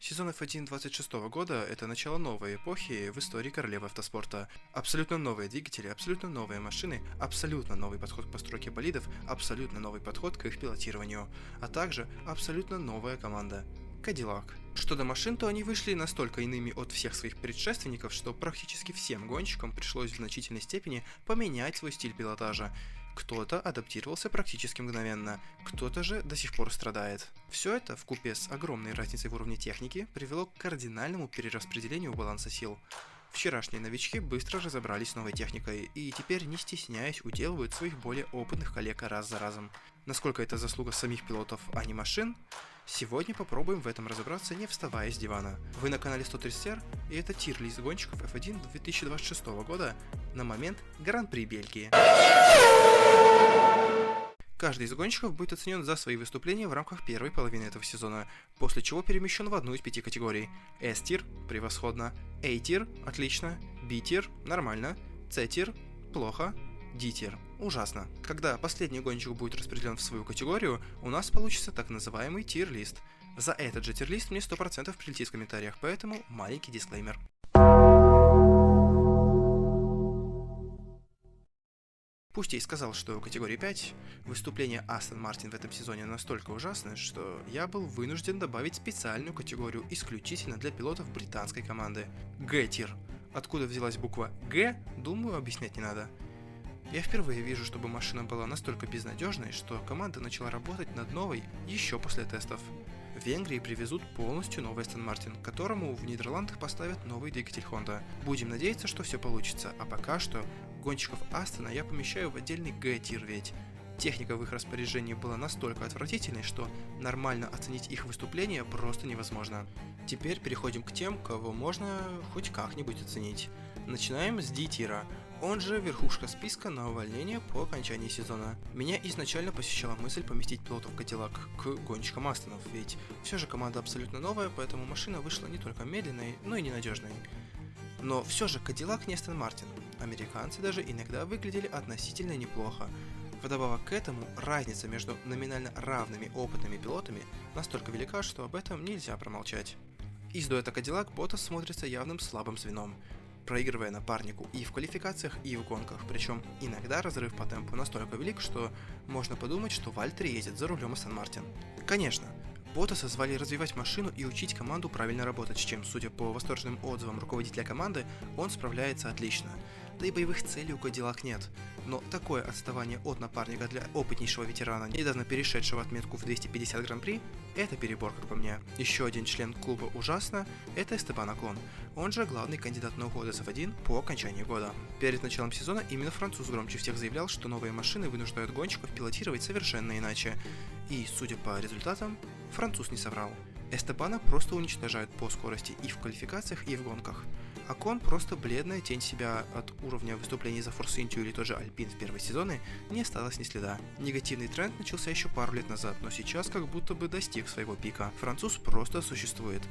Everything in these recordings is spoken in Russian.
Сезон F1 26 года – это начало новой эпохи в истории королевы автоспорта. Абсолютно новые двигатели, абсолютно новые машины, абсолютно новый подход к постройке болидов, абсолютно новый подход к их пилотированию, а также абсолютно новая команда – Cadillac. Что до машин, то они вышли настолько иными от всех своих предшественников, что практически всем гонщикам пришлось в значительной степени поменять свой стиль пилотажа. Кто-то адаптировался практически мгновенно, кто-то же до сих пор страдает. Все это, вкупе с огромной разницей в уровне техники, привело к кардинальному перераспределению баланса сил. Вчерашние новички быстро разобрались с новой техникой и теперь, не стесняясь, уделывают своих более опытных коллег раз за разом. Насколько это заслуга самих пилотов, а не машин? Сегодня попробуем в этом разобраться, не вставая с дивана. Вы на канале 130R, и это тир-лист гонщиков F1 2026 года на момент Гран-при Бельгии. Каждый из гонщиков будет оценен за свои выступления в рамках первой половины этого сезона, после чего перемещен в одну из 5 категорий. S-тир – превосходно, A-тир – отлично, B-тир – нормально, C-тир – плохо, D-тир – ужасно. Когда последний гонщик будет распределен в свою категорию, у нас получится так называемый тир-лист. За этот же тир-лист мне 100% прилетит в комментариях, поэтому маленький дисклеймер. Пусть я и сказал, что у категории 5 выступление Астон Мартин в этом сезоне настолько ужасное, что я был вынужден добавить специальную категорию исключительно для пилотов британской команды – G-тир. Откуда взялась буква G, думаю, объяснять не надо. Я впервые вижу, чтобы машина была настолько безнадежной, что команда начала работать над новой еще после тестов. В Венгрии привезут полностью новый Астон Мартин, которому в Нидерландах поставят новый двигатель Honda. Будем надеяться, что все получится, а пока что гонщиков Астона я помещаю в отдельный G-тир, ведь техника в их распоряжении была настолько отвратительной, что нормально оценить их выступление просто невозможно. Теперь переходим к тем, кого можно хоть как-нибудь оценить. Начинаем с D-тира. Он же верхушка списка на увольнение по окончании сезона. Меня изначально посещала мысль поместить пилотов Cadillac к гонщикам Астонов, ведь все же команда абсолютно новая, поэтому машина вышла не только медленной, но и ненадежной. Но все же Cadillac не Aston Martin. Американцы даже иногда выглядели относительно неплохо. Вдобавок к этому, разница между номинально равными опытными пилотами настолько велика, что об этом нельзя промолчать. Из дуэта Cadillac Ботас смотрится явным слабым звеном, проигрывая напарнику и в квалификациях, и в гонках, причем иногда разрыв по темпу настолько велик, что можно подумать, что Вальтери ездит за рулем Астон Мартин. Конечно, Ботаса звали развивать машину и учить команду правильно работать, с чем, судя по восторженным отзывам руководителя команды, он справляется отлично. Да и боевых целей у Cadillac нет. Но такое отставание от напарника для опытнейшего ветерана, недавно перешедшего отметку в 250 гран-при, это перебор, как по мне. Еще один член клуба ужасно – это Эстебан Окон, он же главный кандидат на уход из F1 по окончании года. Перед началом сезона именно француз громче всех заявлял, что новые машины вынуждают гонщиков пилотировать совершенно иначе. И, судя по результатам, француз не соврал. Эстебана просто уничтожают по скорости и в квалификациях, и в гонках. Окон просто бледная тень себя. От уровня выступлений за Force India или тот же Альпин в первые сезоны не осталось ни следа. Негативный тренд начался еще пару лет назад, но сейчас как будто бы достиг своего пика. Француз просто существует.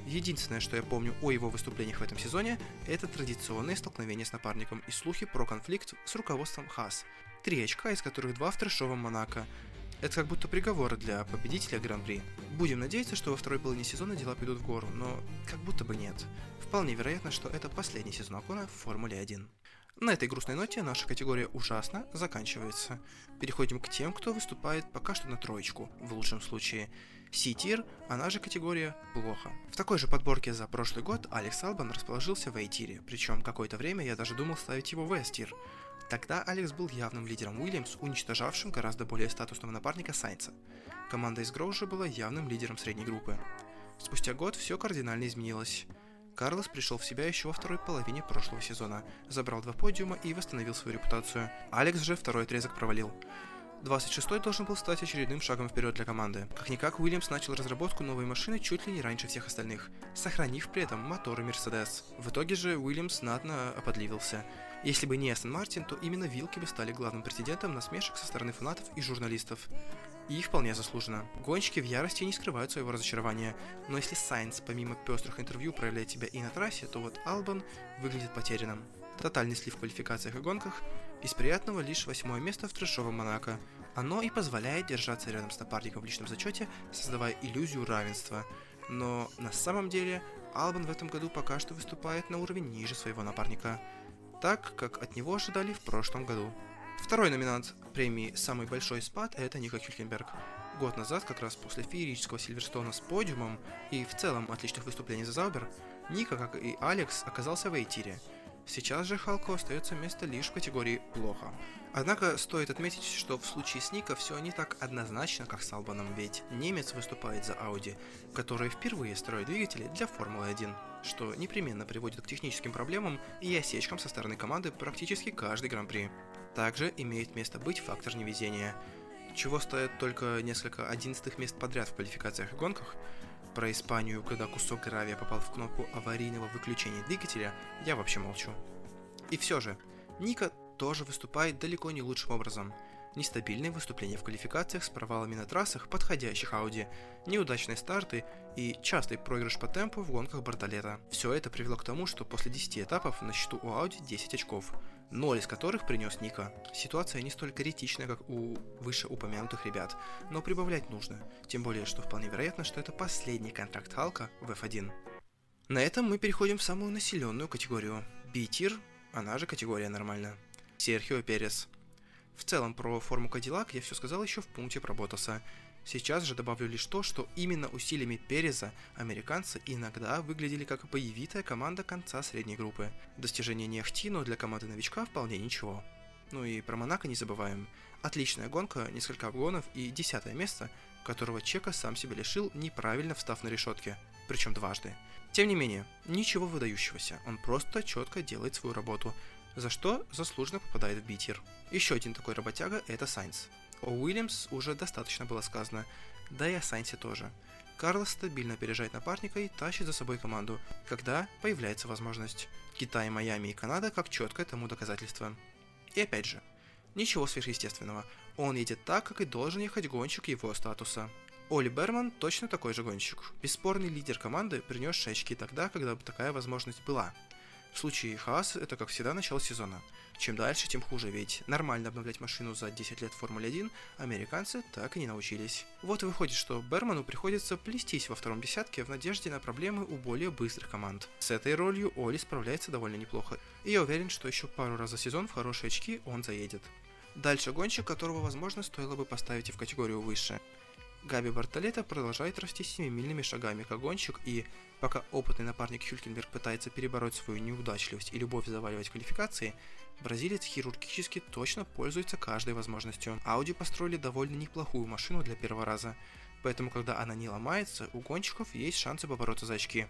Единственное, что я помню о его выступлениях в этом сезоне, это традиционные столкновения с напарником и слухи про конфликт с руководством Haas. 3 очка, из которых 2 в трэшовом Монако. Это как будто приговоры для победителя Гран-при. Будем надеяться, что во второй половине сезона дела пойдут в гору, но как будто бы нет. Вполне вероятно, что это последний сезон Окона в Формуле 1. На этой грустной ноте наша категория «Ужасно» заканчивается. Переходим к тем, кто выступает пока что на троечку, в лучшем случае. C-тир, она же категория «Плохо». В такой же подборке за прошлый год Алекс Албан расположился в A-тире, причем какое-то время я даже думал ставить его в S-тир. Тогда Алекс был явным лидером Уильямс, уничтожавшим гораздо более статусного напарника Сайнца. Команда из Гроу же была явным лидером средней группы. Спустя год все кардинально изменилось. Карлос пришел в себя еще во второй половине прошлого сезона, забрал 2 подиума и восстановил свою репутацию. Алекс же второй отрезок провалил. 26-й должен был стать очередным шагом вперед для команды. Как-никак, Уильямс начал разработку новой машины чуть ли не раньше всех остальных, сохранив при этом моторы Мерседес. В итоге же Уильямс знатно оподливился. Если бы не Астон Мартин, то именно вилки бы стали главным претендентом на смешек со стороны фанатов и журналистов. И вполне заслуженно. Гонщики в ярости не скрывают своего разочарования, но если Сайнс помимо пестрых интервью проявляет себя и на трассе, то вот Албан выглядит потерянным. Тотальный слив в квалификациях и гонках, из приятного лишь 8-е место в трэшовом Монако. Оно и позволяет держаться рядом с напарником в личном зачете, создавая иллюзию равенства. но на самом деле Албан в этом году пока что выступает на уровень ниже своего напарника, так как от него ожидали в прошлом году. Второй номинант премии «Самый большой спад» — это Ника Хюлькенберг. Год назад, как раз после феерического Сильверстоуна с подиумом и в целом отличных выступлений за Заубер, Ника, как и Алекс, оказался в A-тире. Сейчас же Халку остается место лишь в категории «плохо». Однако стоит отметить, что в случае с Ника все не так однозначно, как с Албаном, ведь немец выступает за Audi, которые впервые строят двигатели для Формулы-1, что непременно приводит к техническим проблемам и осечкам со стороны команды практически каждый гран-при. Также имеет место быть фактор невезения, чего стоят только несколько 11 мест подряд в квалификациях и гонках. Про Испанию, когда кусок гравия попал в кнопку аварийного выключения двигателя, я вообще молчу. И все же, Ника тоже выступает далеко не лучшим образом. Нестабильные выступления в квалификациях с провалами на трассах подходящих Audi, неудачные старты и частый проигрыш по темпу в гонках Бартолета. Все это привело к тому, что после 10 этапов на счету у Audi 10 очков, 0 из которых принес Ника. Ситуация не столь критичная, как у вышеупомянутых ребят, но прибавлять нужно, тем более, что вполне вероятно, что это последний контракт Халка в F1. На этом мы переходим в самую населенную категорию – B-тир, она же категория нормально. Серхио Перес. В целом про форму Кадиллак я все сказал еще в пункте про Ботаса. Сейчас же добавлю лишь то, что именно усилиями Переза американцы иногда выглядели как боевитая команда конца средней группы. Достижение не ахти, но для команды новичка вполне ничего. Ну и про Монако не забываем. Отличная гонка, несколько обгонов и 10 место, которого Чека сам себе лишил, неправильно встав на решетке, причем дважды. Тем не менее, ничего выдающегося, он просто четко делает свою работу, за что заслуженно попадает в B-тир. Еще один такой работяга – это Сайнс. О Уильямс уже достаточно было сказано, да и о Сайнсе тоже. Карлос стабильно опережает напарника и тащит за собой команду, когда появляется возможность. Китай, Майами и Канада как четкое тому доказательство. И опять же, ничего сверхъестественного, он едет так, как и должен ехать гонщик его статуса. Оли Берман точно такой же гонщик, бесспорный лидер команды, принесший очки тогда, когда такая возможность была. В случае Хаас это, как всегда, начало сезона. Чем дальше, тем хуже, ведь нормально обновлять машину за 10 лет в Формуле 1 американцы так и не научились. Вот и выходит, что Берману приходится плестись во втором десятке в надежде на проблемы у более быстрых команд. С этой ролью Оли справляется довольно неплохо, и я уверен, что еще пару раз за сезон в хорошие очки он заедет. Дальше гонщик, которого, возможно, стоило бы поставить и в категорию выше. Габи Бартолета продолжает расти семимильными шагами как гонщик, и пока опытный напарник Хюлькенберг пытается перебороть свою неудачливость и любовь заваливать квалификации, бразилец хирургически точно пользуется каждой возможностью. Audi построили довольно неплохую машину для первого раза, поэтому когда она не ломается, у гонщиков есть шансы побороться за очки.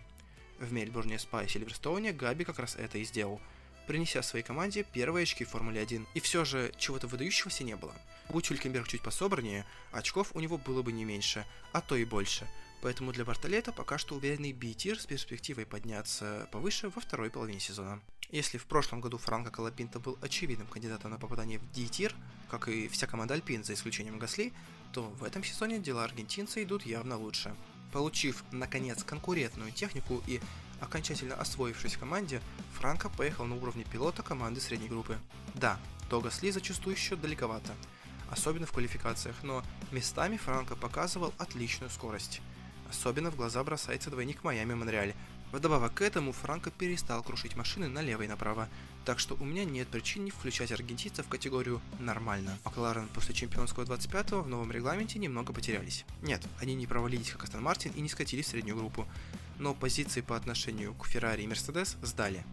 В Мельбурне, Спа и Сильверстоуне Габи как раз это и сделал, принеся своей команде первые очки в Формуле 1. И все же чего-то выдающегося не было. Будь Хюлькенберг чуть пособраннее, очков у него было бы не меньше, а то и больше. Поэтому для Бартолета пока что уверенный B-тир с перспективой подняться повыше во второй половине сезона. Если в прошлом году Франко Коллапинто был очевидным кандидатом на попадание в D-тир, как и вся команда Альпин за исключением Гасли, то в этом сезоне дела аргентинца идут явно лучше. Получив, наконец, конкурентную технику и окончательно освоившись в команде, Франко поехал на уровне пилота команды средней группы. Да, до Гасли зачастую еще далековато, особенно в квалификациях, но местами Франко показывал отличную скорость. Особенно в глаза бросается двойник Майами-Монреаль. Вдобавок к этому Франко перестал крушить машины налево и направо, так что у меня нет причин не включать аргентинцев в категорию «нормально». Макларен после чемпионского 25-го в новом регламенте немного потерялись. Нет, они не провалились как Астон Мартин и не скатились в среднюю группу, но позиции по отношению к Феррари и Мерседес сдали.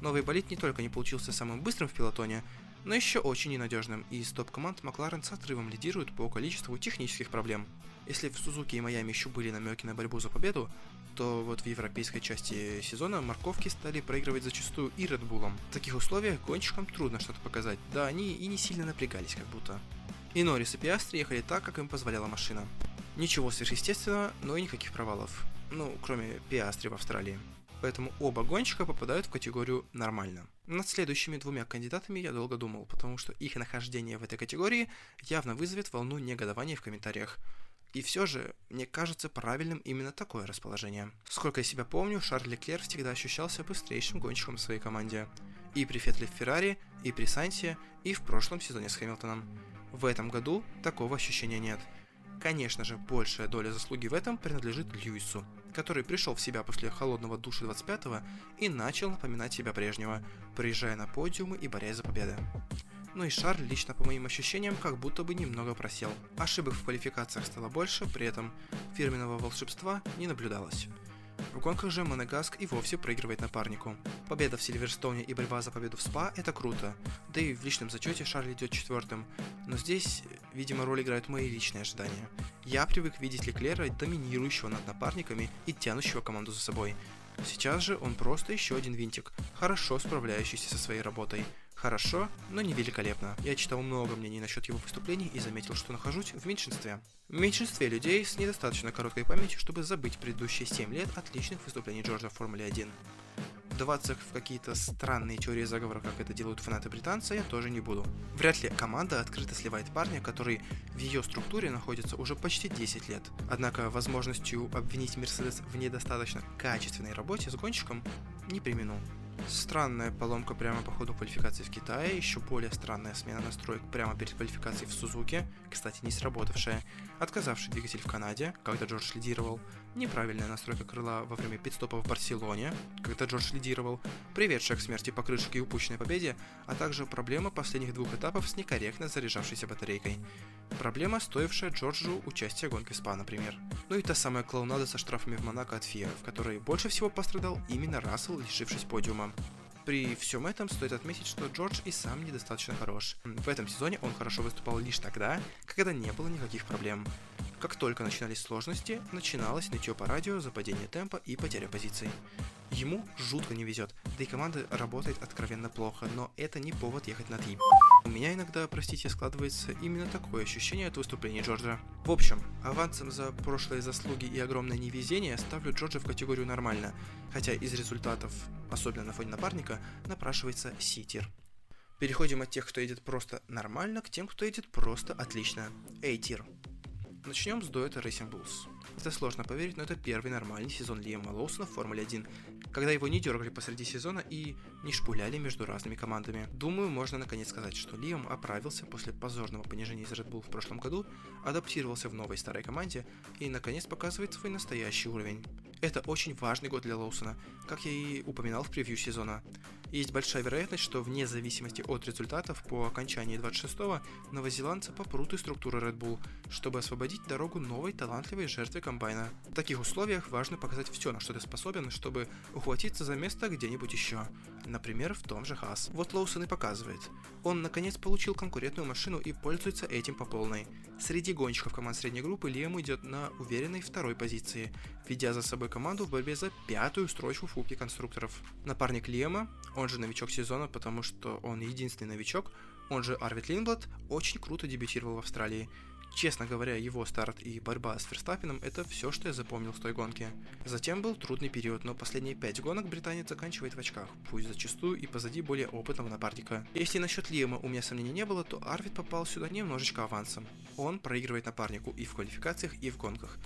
Новый болид не только не получился самым быстрым в пилотоне, но еще очень ненадежным, и из топ-команд Макларен с отрывом лидирует по количеству технических проблем. Если в Сузуки и Майами еще были намеки на борьбу за победу, то вот в европейской части сезона морковки стали проигрывать зачастую и Red Bull'ом. В таких условиях гонщикам трудно что-то показать, да они и не сильно напрягались как будто. И Норрис и Пиастри ехали так, как им позволяла машина. Ничего сверхъестественного, но и никаких провалов. Ну, кроме Пиастри в Австралии. Поэтому оба гонщика попадают в категорию «нормально». Над следующими двумя кандидатами я долго думал, потому что их нахождение в этой категории явно вызовет волну негодования в комментариях. И все же, мне кажется правильным именно такое расположение. Сколько я себя помню, Шарль Леклер всегда ощущался быстрейшим гонщиком в своей команде. И при Феттле в Феррари, и при Сайнсе, и в прошлом сезоне с Хэмилтоном. В этом году такого ощущения нет. Конечно же, большая доля заслуги в этом принадлежит Льюису, который пришел в себя после холодного душа 25-го и начал напоминать себя прежнего, приезжая на подиумы и борясь за победы. Ну и Шарль лично, по моим ощущениям, как будто бы немного просел. Ошибок в квалификациях стало больше, при этом фирменного волшебства не наблюдалось. В гонках же Монегаск и вовсе проигрывает напарнику. Победа в Сильверстоуне и борьба за победу в СПА – это круто, да и в личном зачете Шарль идет четвертым, но здесь, видимо, роль играют мои личные ожидания. Я привык видеть Леклера доминирующего над напарниками и тянущего команду за собой. Сейчас же он просто еще один винтик, хорошо справляющийся со своей работой. Хорошо, но не великолепно. Я читал много мнений насчет его выступлений и заметил, что нахожусь в меньшинстве. В меньшинстве людей с недостаточно короткой памятью, чтобы забыть предыдущие 7 лет отличных выступлений Джорджа в Формуле 1. Вдаваться в какие-то странные теории заговора, как это делают фанаты британца, я тоже не буду. Вряд ли команда открыто сливает парня, который в ее структуре находится уже почти 10 лет. Однако возможностью обвинить Мерседес в недостаточно качественной работе с гонщиком не преминул. Странная поломка прямо по ходу квалификации в Китае, еще более странная смена настроек прямо перед квалификацией в Сузуке, кстати, не сработавшая, отказавший двигатель в Канаде, когда Джордж лидировал, неправильная настройка крыла во время пит-стопа в Барселоне, когда Джордж лидировал, приведшая к смерти покрышек и упущенной победе, а также проблема последних двух этапов с некорректно заряжавшейся батарейкой. Проблема, стоившая Джорджу участия в гонке СПА, например. Ну и та самая клоунада со штрафами в Монако от ФИА, в которой больше всего пострадал именно Рассел, лишившись подиума. При всем этом стоит отметить, что Джордж и сам недостаточно хорош. В этом сезоне он хорошо выступал лишь тогда, когда не было никаких проблем. Как только начинались сложности, начиналось нытье по радио за падение темпа и потеря позиций. Ему жутко не везет, да и команда работает откровенно плохо, но это не повод ехать на 3. У меня иногда, простите, складывается именно такое ощущение от выступления Джорджа. В общем, авансом за прошлые заслуги и огромное невезение ставлю Джорджа в категорию нормально, хотя из результатов, особенно на фоне напарника, напрашивается C-тир. Переходим от тех, кто едет просто нормально, к тем, кто едет просто отлично. A-тир. Начнем с дуэта Racing Bulls. Это сложно поверить, но это первый нормальный сезон Лиама Лоусона в Формуле 1, когда его не дергали посреди сезона и не шпуляли между разными командами. Думаю, можно наконец сказать, что Лиам оправился после позорного понижения из Red Bull в прошлом году, адаптировался в новой старой команде и наконец показывает свой настоящий уровень. Это очень важный год для Лоусона, как я и упоминал в превью сезона. Есть большая вероятность, что вне зависимости от результатов по окончании 26-го новозеландцы попрут из структуры Red Bull, чтобы освободить дорогу новой талантливой жертве комбайна. В таких условиях важно показать все, на что ты способен, чтобы ухватиться за место где-нибудь еще. Например, в том же Haas. Вот Лоусон и показывает. Он наконец получил конкурентную машину и пользуется этим по полной. Среди гонщиков команд средней группы Лиам идет на уверенной второй позиции, ведя за собой команду в борьбе за 5-ю строчку в Кубке конструкторов. Напарник Лиама, он же новичок сезона, потому что он единственный новичок, он же Арвид Линдблад, очень круто дебютировал в Австралии. Честно говоря, его старт и борьба с Ферстаппеном – это все, что я запомнил с той гонки. Затем был трудный период, но последние 5 гонок британец заканчивает в очках, пусть зачастую и позади более опытного напарника. Если насчет Лиама у меня сомнений не было, то Арвид попал сюда немножечко авансом. Он проигрывает напарнику и в квалификациях, и в гонках.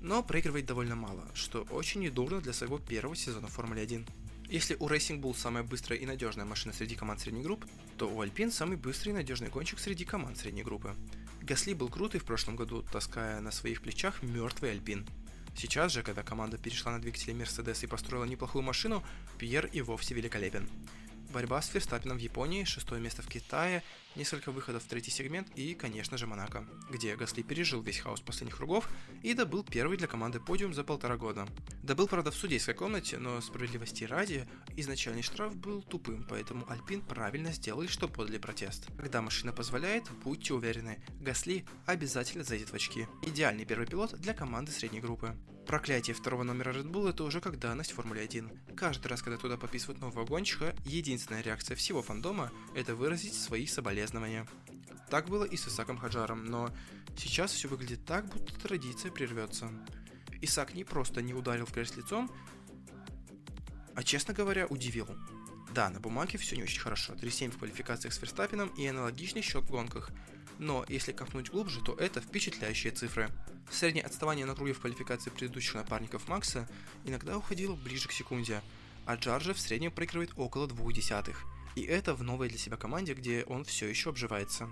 Но проигрывает довольно мало, что очень недурно для своего первого сезона в Формуле 1. Если у Racing Bull самая быстрая и надежная машина среди команд средней группы, то у Alpine самый быстрый и надежный гонщик среди команд средней группы. Гасли был крутый в прошлом году, таская на своих плечах мертвый Alpine. Сейчас же, когда команда перешла на двигатели Mercedes и построила неплохую машину, Пьер и вовсе великолепен. Борьба с Ферстаппеном в Японии, 6-е место в Китае, несколько выходов в третий сегмент и, конечно же, Монако, где Гасли пережил весь хаос последних кругов и добыл первый для команды подиум за 1,5 года. Добыл, правда, в судейской комнате, но справедливости ради, изначальный штраф был тупым, поэтому Альпин правильно сделали, что подали протест. Когда машина позволяет, будьте уверены, Гасли обязательно зайдет в очки. Идеальный первый пилот для команды средней группы. Проклятие второго номера Red Bull — это уже как данность в Формуле 1. Каждый раз, когда туда подписывают нового гонщика, единственная реакция всего фандома — это выразить свои соболезнования. Так было и с Исаком Хаджаром, но сейчас все выглядит так, будто традиция прервется. Исак не просто не ударил в грязь лицом, а, честно говоря, удивил. Да, на бумаге все не очень хорошо, 3-7 в квалификациях с Ферстаппеном и аналогичный счет в гонках. Но если копнуть глубже, то это впечатляющие цифры. Среднее отставание на круге в квалификации предыдущих напарников Макса иногда уходило ближе к секунде, а Джордж в среднем проигрывает около 0,2. И это в новой для себя команде, где он все еще обживается.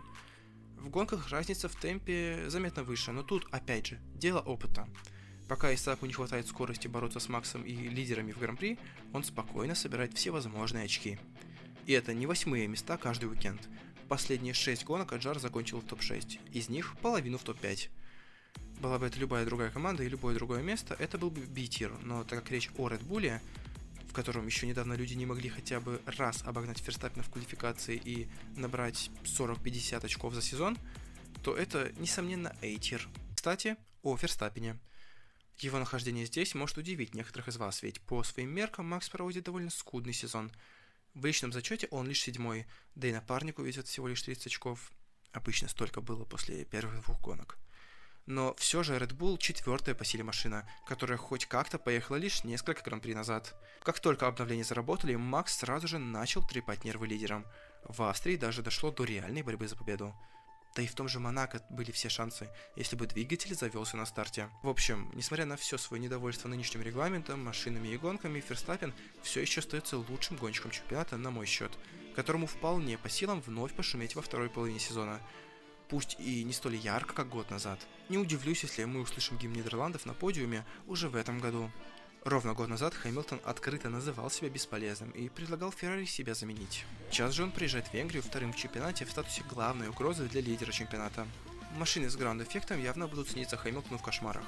В гонках разница в темпе заметно выше, но тут, опять же, дело опыта. Пока Исааку не хватает скорости бороться с Максом и лидерами в Гран-при, он спокойно собирает все возможные очки. И это не 8-е места каждый уикенд. Последние 6 гонок Аджар закончил в топ-6, из них половину в топ-5. Была бы это любая другая команда и любое другое место, это был бы B-тир, но так как речь о Red Bull, в котором еще недавно люди не могли хотя бы раз обогнать Ферстаппена в квалификации и набрать 40-50 очков за сезон, то это, несомненно, A-тир. Кстати, о Ферстаппене. Его нахождение здесь может удивить некоторых из вас, ведь по своим меркам Макс проводит довольно скудный сезон. В личном зачете он лишь 7-й, да и напарнику везет всего лишь 30 очков. Обычно столько было после первых 2 гонок. Но все же Red Bull 4-я по силе машина, которая хоть как-то поехала лишь несколько гран-при назад. Как только обновления заработали, Макс сразу же начал трепать нервы лидерам. В Австрии даже дошло до реальной борьбы за победу. Да и в том же Монако были все шансы, если бы двигатель завелся на старте. В общем, несмотря на все свое недовольство нынешним регламентом, машинами и гонками, Ферстаппен все еще остается лучшим гонщиком чемпионата на мой счет, которому вполне по силам вновь пошуметь во второй половине сезона. Пусть и не столь ярко, как год назад. Не удивлюсь, если мы услышим гимн Нидерландов на подиуме уже в этом году. Ровно год назад Хэмилтон открыто называл себя бесполезным и предлагал Феррари себя заменить. Сейчас же он приезжает в Венгрию вторым в чемпионате в статусе главной угрозы для лидера чемпионата. Машины с граунд-эффектом явно будут сниться Хэмилтону в кошмарах.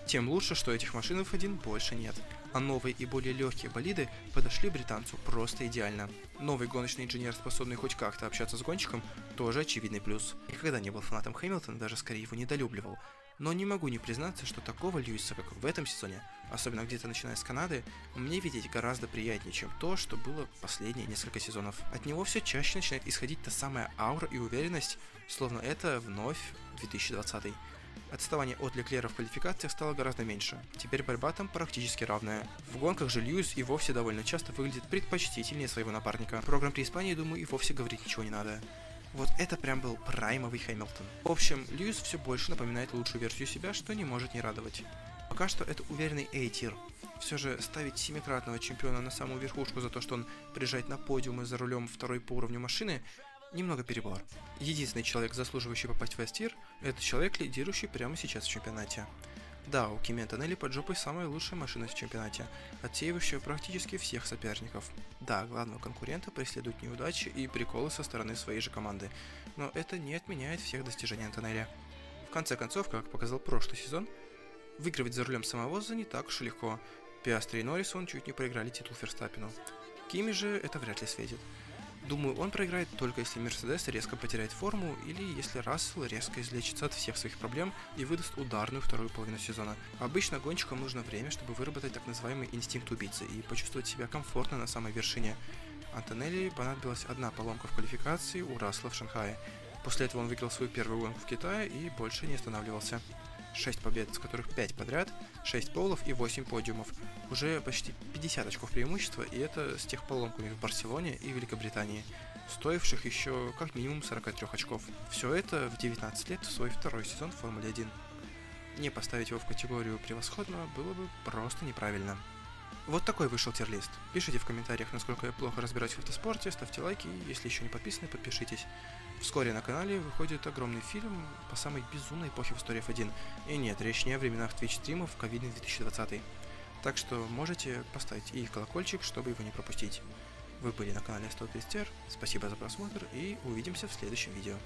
Тем лучше, что этих машин в F1 больше нет, а новые и более легкие болиды подошли британцу просто идеально. Новый гоночный инженер, способный хоть как-то общаться с гонщиком, тоже очевидный плюс. Никогда не был фанатом Хэмилтона, даже скорее его недолюбливал. Но не могу не признаться, что такого Льюиса, как в этом сезоне, особенно где-то начиная с Канады, мне видеть гораздо приятнее, чем то, что было последние несколько сезонов. От него все чаще начинает исходить та самая аура и уверенность, словно это вновь 2020. Отставание от Леклера в квалификациях стало гораздо меньше. Теперь борьба там практически равная. В гонках же Льюис и вовсе довольно часто выглядит предпочтительнее своего напарника. Про Гран-при Испании, думаю, и вовсе говорить ничего не надо. Вот это прям был праймовый Хэмилтон. В общем, Льюис все больше напоминает лучшую версию себя, что не может не радовать. Пока что это уверенный A-тир. Все же ставить 7-кратного чемпиона на самую верхушку за то, что он приезжает на подиум и за рулем второй по уровню машины, немного перебор. Единственный человек, заслуживающий попасть в S-тир, это человек, лидирующий прямо сейчас в чемпионате. Да, у Кими Антонелли под жопой самая лучшая машина в чемпионате, отсеивающая практически всех соперников. Да, главного конкурента преследуют неудачи и приколы со стороны своей же команды, но это не отменяет всех достижений Антонелли. В конце концов, как показал прошлый сезон, выигрывать за рулем самовоза не так уж и легко. Пиастри и Норрисон чуть не проиграли титул Ферстаппену. Кими же это вряд ли светит. Думаю, он проиграет только если Мерседес резко потеряет форму или если Рассел резко излечится от всех своих проблем и выдаст ударную вторую половину сезона. Обычно гонщикам нужно время, чтобы выработать так называемый инстинкт убийцы и почувствовать себя комфортно на самой вершине. Антонелли понадобилась одна поломка в квалификации у Рассела в Шанхае. После этого он выиграл свою первую гонку в Китае и больше не останавливался. 6 побед, из которых 5 подряд, 6 полов и 8 подиумов. Уже почти 50 очков преимущества, и это с тех поломками в Барселоне и Великобритании, стоивших еще как минимум 43 очков. Все это в 19 лет в свой второй сезон в Формуле 1. Не поставить его в категорию превосходного было бы просто неправильно. Вот такой вышел тир-лист. Пишите в комментариях, насколько я плохо разбираюсь в автоспорте, ставьте лайки, и если еще не подписаны, подпишитесь. Вскоре на канале выходит огромный фильм по самой безумной эпохе в истории F1. И нет, речь не о временах Twitch-стримов ковидный 2020. Так что можете поставить и колокольчик, чтобы его не пропустить. Вы были на канале 130R, спасибо за просмотр и увидимся в следующем видео.